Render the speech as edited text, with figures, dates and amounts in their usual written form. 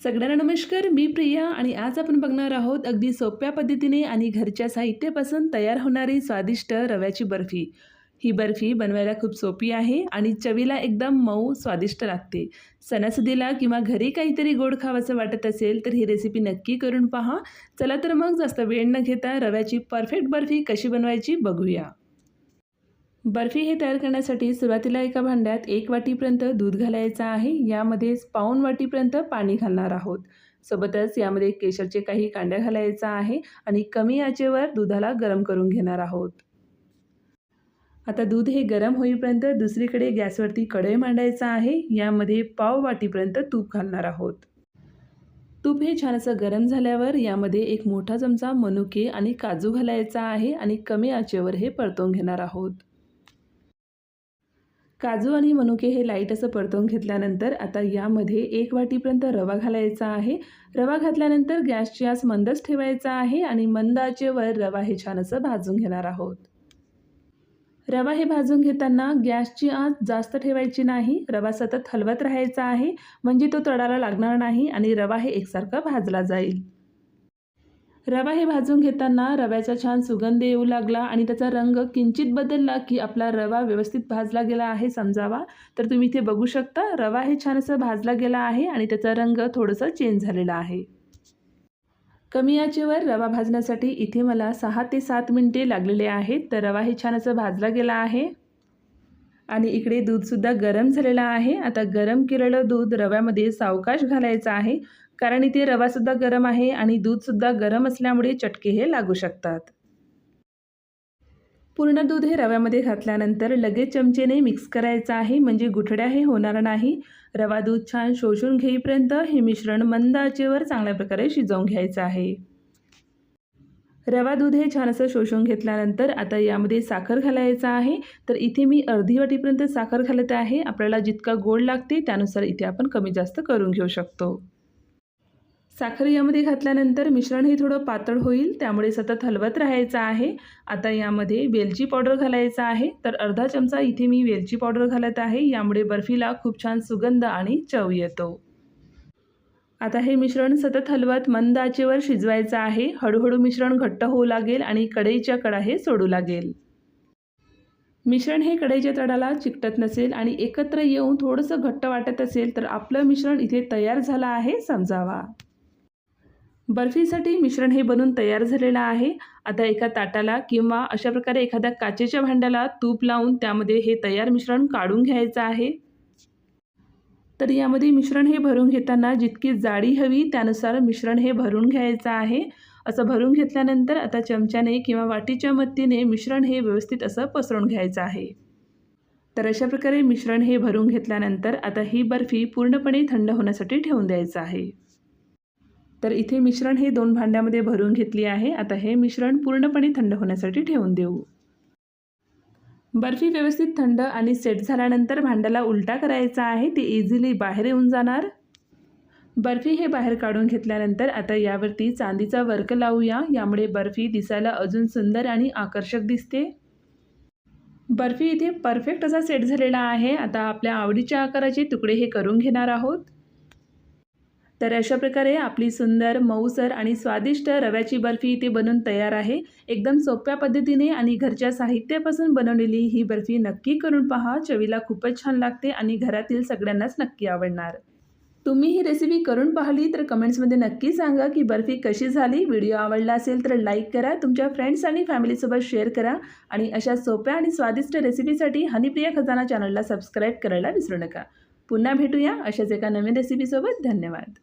सगळ्यांना नमस्कार, मी प्रिया आणि आज आपण बघणार आहोत अगदी सोप्या पद्धतीने आणि घरच्या साहित्यापासून तयार होणारी स्वादिष्ट रव्याची बर्फी। ही बर्फी बनवायला खूप सोपी आहे आणि चवीला एकदम मऊ स्वादिष्ट लागते। सणासुदीला किंवा घरी काहीतरी गोड खावंसं वाटत असेल तर ही रेसिपी नक्की करून पहा। चला तर मग जास्त वेळ न घेता रव्याची परफेक्ट बर्फी कशी बनवायची बघूया। बर्फी हे तयार करण्यासाठी सुरुवातीला एका भांड्यात 1 वाटीपर्यंत दूध घालायचं आहे। यामध्ये पाऊण वाटीपर्यंत पाणी घालणार आहोत। सोबतच यामध्ये केशरचे काही कांड्या घालायचा आहे आणि कमी आचेवर दुधाला गरम करून घेणार आहोत। आता दूध हे गरम होईपर्यंत दुसरीकडे गॅसवरती कढई मांडायचा आहे। यामध्ये पाव वाटीपर्यंत तूप घालणार आहोत। तूप हे छान असं गरम झाल्यावर यामध्ये एक मोठा चमचा मनुके आणि काजू घालायचा आहे आणि कमी आचेवर हे परतवून घेणार आहोत। काजू आणि मनुके हे लाईट असं परतवून घेतल्यानंतर आता यामध्ये 1 वाटीपर्यंत रवा घालायचा आहे। रवा घातल्यानंतर गॅसची आच मंदच ठेवायचा आहे आणि मंद आचेवर रवा हे छान असं भाजून घेणार आहोत। रवा हे भाजून घेताना गॅसची आच जास्त ठेवायची नाही। रवा सतत हलवत राहायचा आहे म्हणजे तो तळाला लागणार नाही आणि रवा हे एकसारखा भाजला जाईल। रवा हे भाजून घेताना रव्याचा छान सुगंध येऊ लागला आणि त्याचा रंग किंचित बदलला की आपला रवा व्यवस्थित भाजला गेला आहे समजावा। तर तुम्ही इथे बघू शकता रवा हे छान असं भाजला गेला आहे आणि त्याचा रंग थोडासा चेंज झालेला आहे। कमी आचेवर रवा भाजण्यासाठी इथे मला 6 ते 7 मिनिटे लागलेले आहेत। तर रवा हे छान असं भाजला गेला आहे आणि इकडे दूधसुद्धा गरम झालेलं आहे। आता गरम केलेलं दूध रव्यामध्ये सावकाश घालायचं आहे कारण इथे रवासुद्धा गरम आहे आणि दूधसुद्धा गरम असल्यामुळे चटके हे लागू शकतात। पूर्ण दूध हे रव्यामध्ये घातल्यानंतर लगेच चमचेने मिक्स करायचं आहे म्हणजे गुठळ्या हे होणार नाही। रवा दूध छान शोषून घेईपर्यंत हे मिश्रण मंद आचेवर चांगल्या प्रकारे शिजवून घ्यायचं आहे। रवा दूध हे छान असं शोषून घेतल्यानंतर आता यामध्ये साखर घालायचं आहे। तर इथे मी अर्धी वाटीपर्यंत साखर घालत आहे। आपल्याला जितका गोड लागते त्यानुसार इथे आपण कमी जास्त करून घेऊ शकतो। साखर यामध्ये घातल्यानंतर मिश्रण हे थोडं पातळ होईल त्यामुळे सतत हलवत राहायचं आहे। आता यामध्ये वेलची पावडर घालायचा आहे। तर अर्धा चमचा इथे मी वेलची पावडर घालत आहे। यामुळे बर्फीला खूप छान सुगंध आणि चव येतो। आता हे मिश्रण सतत हलवत मंद आचेवर शिजवायचं आहे। हळूहळू मिश्रण घट्ट होऊ लागेल आणि कढईच्या कडा हे सोडू लागेल। मिश्रण हे कढईच्या तळाला चिकटत नसेल आणि एकत्र येऊन थोडंसं घट्ट वाटत असेल तर आपलं मिश्रण इथे तयार झालं आहे समजावा। बर्फीसाठी मिश्रण हे बनून तयार झालेलं आहे। आता एका ताटाला किंवा अशा प्रकारे एखाद्या काचेच्या भांड्याला तूप लावून त्यामध्ये हे तयार मिश्रण काढून घ्यायचं आहे। तर यामध्ये मिश्रण हे भरून घेताना जितकी जाडी हवी त्यानुसार मिश्रण हे भरून घ्यायचं आहे। असं भरून घेतल्यानंतर आता चमच्याने किंवा वाटीच्या मदतीने मिश्रण हे व्यवस्थित असं पसरून घ्यायचं आहे। तर अशा प्रकारे मिश्रण हे भरून घेतल्यानंतर आता ही बर्फी पूर्णपणे थंड होण्यासाठी ठेवून द्यायचं आहे। तर इथे मिश्रण हे 2 भांड्यामध्ये भरून घेतली आहे। आता हे मिश्रण पूर्णपणे थंड होण्यासाठी ठेवून देऊ। बर्फी व्यवस्थित थंड आणि सेट झाल्यानंतर भांड्याला उलटा करायचा आहे। ते इझिली बाहेर येऊन जाणार। बर्फी हे बाहेर काढून घेतल्यानंतर आता यावरती चांदीचा वर्क लावूया। यामुळे बर्फी दिसायला अजून सुंदर आणि आकर्षक दिसते। बर्फी इथे परफेक्ट असा सेट झालेला आहे। आता आपल्या आवडीच्या आकाराचे तुकडे हे करून घेणार आहोत। तर अशा प्रकारे आपली सुंदर मऊसर आणि स्वादिष्ट रव्याची बर्फी इथे बनून तयार आहे। एकदम सोप्या पद्धतीने आणि घरच्या साहित्यापासून बनवलेली ही बर्फी नक्की करून पहा। चवीला खूपच छान लागते आणि घरातील सगळ्यांनाच नक्की आवडणार। तुम्ही ही रेसिपी करून पाहिली तर कमेंट्समध्ये नक्की सांगा की बर्फी कशी झाली। व्हिडिओ आवडला असेल तर लाईक करा, तुमच्या फ्रेंड्स आणि फॅमिलीसोबत शेअर करा आणि अशा सोप्या आणि स्वादिष्ट रेसिपीसाठी हनीप्रिया खजाना चॅनलला सबस्क्राईब करायला विसरू नका। पुन्हा भेटूया अशाच एका नवीन रेसिपीसोबत। धन्यवाद।